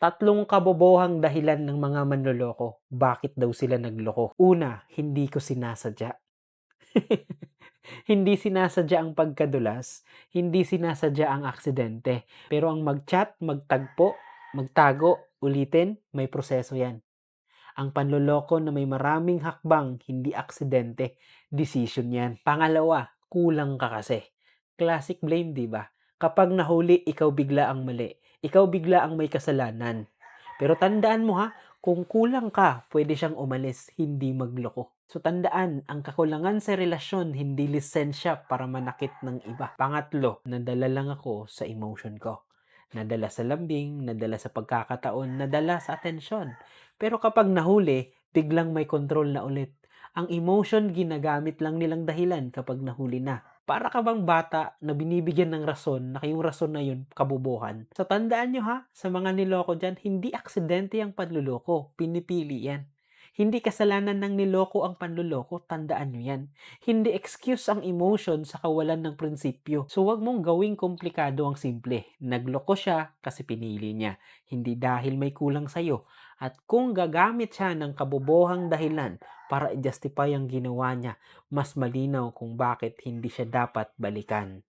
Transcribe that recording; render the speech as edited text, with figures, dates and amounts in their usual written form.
Tatlong kabobohang dahilan ng mga manloloko. Bakit daw sila nagloko? Una, hindi ko sinasadya. Hindi sinasadya ang pagkadulas, hindi sinasadya ang aksidente. Pero ang mag-chat, magtagpo, magtago, ulitin, may proseso yan. Ang panloloko na may maraming hakbang, hindi aksidente, decision yan. Pangalawa, kulang ka kasi. Classic blame, di ba? Kapag nahuli, ikaw bigla ang mali. Ikaw bigla ang may kasalanan. Pero tandaan mo ha, kung kulang ka, pwede siyang umalis, hindi magloko. So tandaan, ang kakulangan sa relasyon, hindi lisensya para manakit ng iba. Pangatlo, nadala lang ako sa emotion ko. Nadala sa lambing, nadala sa pagkakataon, nadala sa atensyon. Pero kapag nahuli, biglang may control na ulit. Ang emotion ginagamit lang nilang dahilan kapag nahuli na. Para ka bang bata na binibigyan ng rason na yung rason na yun kabubuhan? So tandaan nyo ha, sa mga niloko dyan, hindi aksidente ang panluloko. Pinipili yan. Hindi kasalanan ng niloko ang panluloko, tandaan nyo yan. Hindi excuse ang emotion sa kawalan ng prinsipyo. So wag mong gawing komplikado ang simple. Nagloko siya kasi pinili niya. Hindi dahil may kulang sa'yo. At kung gagamit siya ng kabobohang dahilan para i-justify ang ginawa niya, mas malinaw kung bakit hindi siya dapat balikan.